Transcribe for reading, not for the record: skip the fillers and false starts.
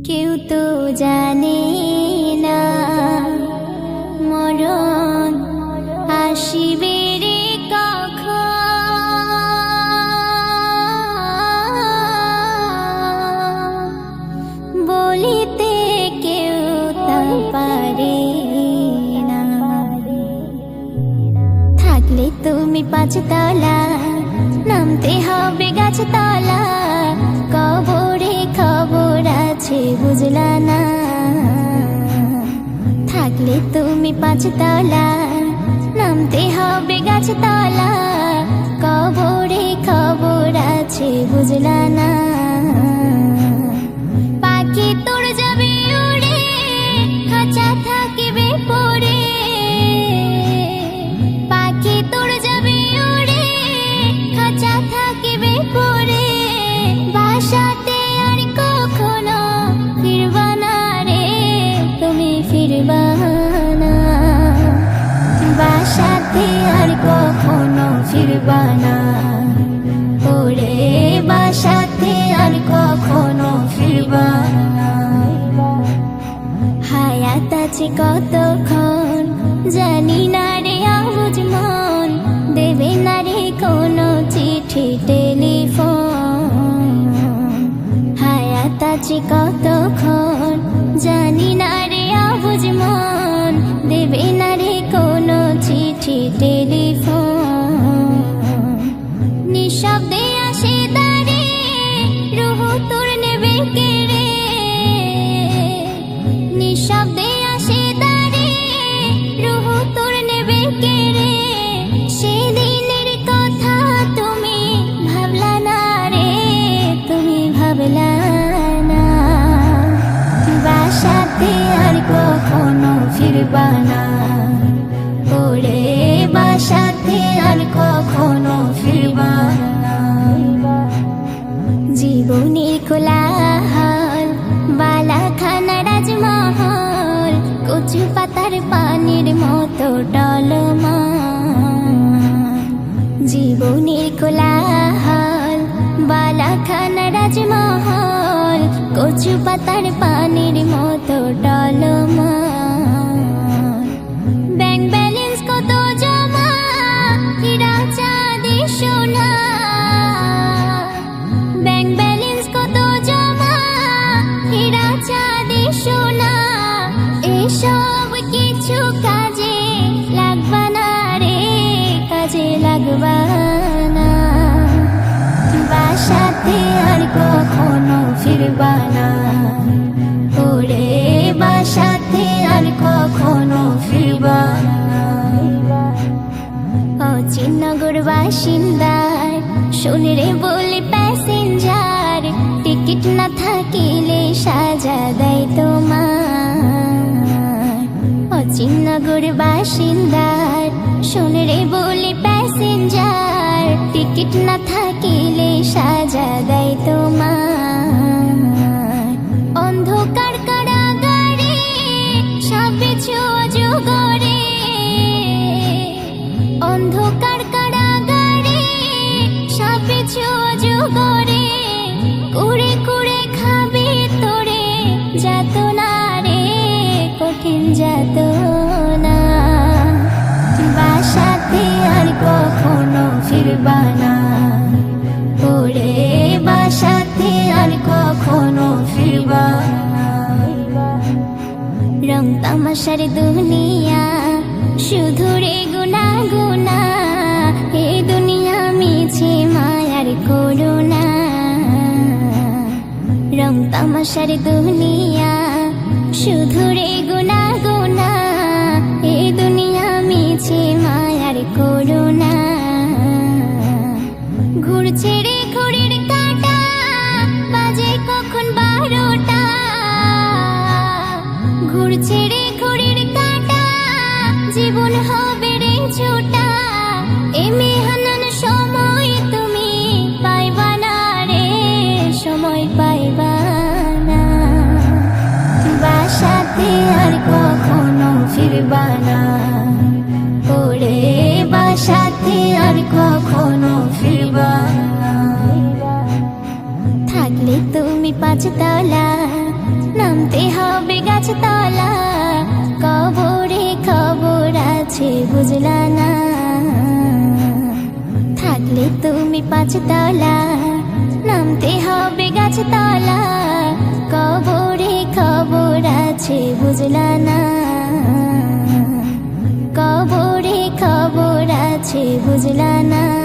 কেউ তো জানে না মরণ আসিবে রে কখন, বলিতে কেউ তা পারে না। থাকলে তুমি পাঁচতলা, নামতে হবে গাছতলা, কবরে খবর আছে বুঝলা না। থাকলে তুমি পাঁচতলা, নামতে হবে গাছতলা, কবরে খবর আছে বুঝলা না। পাখি তোর যাবে উড়ে, খাঁচা থাকিবে পড়ে। পাখি তোর যাবে উড়ে, খাঁচা থাকিবে পড়ে। বাসাতে আর কখনো ফিরবা না রে, তুমি ফিরবা না। বাসাতে আর কখনো ফিরবা না, ওরে বাসাতে আর কখনো ফিরবা না। হায়াত আছে কতক্ষণ জানি না রে আবুঝ মন, দেবে না রে কোনো চিঠি টেলিফোন। হায়াত আছে কতক্ষণ জানি না রে আবুঝ মন, দেবে না রে কোনো চিঠি টেলিফোন। নিঃশব্দে আসে দাঁড়ে, রুহ তোর নেবে কেড়ে। নিঃশব্দে আসে দাঁড়ে, রুহ তোর নেবে কেড়ে। সেদিনের কথা তুমি ভাবলা না রে, তুমি ভাবলা না। বাসাতে আর কখনো ফিরবা না, ওরে বাসাতে আর কখনো ফিরবা না। জীবনের কোলাহল, বালাখানা রাজমহল, কচু পাতার পানির মতো টলমল। জীবনের কোলাহল, বালাখানা রাজমহল, কচু পাতার পানির মতো টলমল। ব্যাংক ব্যালেন্স কত জমা, হীরা চাঁদি সোনা। ব্যাংক ব্যালেন্স কত জমা, হীরা চাঁদি সোনা। এসব কিছু কাজে লাগবা না রে, কাজে লাগবা না। বাসাতে আর কখনো ফিরবা না, ওরে বাসাতে আর কখনো ফিরবা না। অচিনগর বাসিন্দার শোন রে বলে প্যাসেঞ্জার, টিকিট না থাকিলে সাজা দেয় তোমার। অচিনগর বাসিন্দার শোন রে বলে প্যাসেঞ্জার, টিকিট না থাকিলে সাজা দেয় তোমার। অন্ধকার কারাগারে সবকিছু অজগরে। অন্ধকার কারাগারে সবকিছু অজগরে। কুড়ে কুড়ে খাবে তোরে যাতনা রে, কঠিন যাতনা। বাসাতে আর কখনো ফিরবা না, ওরে বাসাতে আর কখনো ফিরবা না। রং তামাশার দুনিয়া শুধু রে গুনা গুনা, এ দুনিয়া মিছে মায়ার করুণা। রং তামাশার দুনিয়া শুধু রে গুনা গুনা, এ দুনিয়া মিছে মায়ার করুণা। ঘুরছে রে ঘড়ির কাঁটা, বাজে কখন 12টা। ঘুরছে রে ঘড়ির কাঁটা, জীবন হবে রে ছোটা। এ মেহানান সময় তুমি পাইবা না রে, সময় পাইবা না। বাসাতে আর কখনো ফিরবা না, ওরে বাসাতে আর কখনো ফিরবা না। থাকলে তুমি পাঁচতলা, পাঁচতলা, কবরে খবর আছে বুঝলা না। থাকলে তুমি পাঁচতলা, নামতে হবে গাছতলা, কবরে খবর আছে বুঝলা না। কবরে খবর আছে বুঝলা না।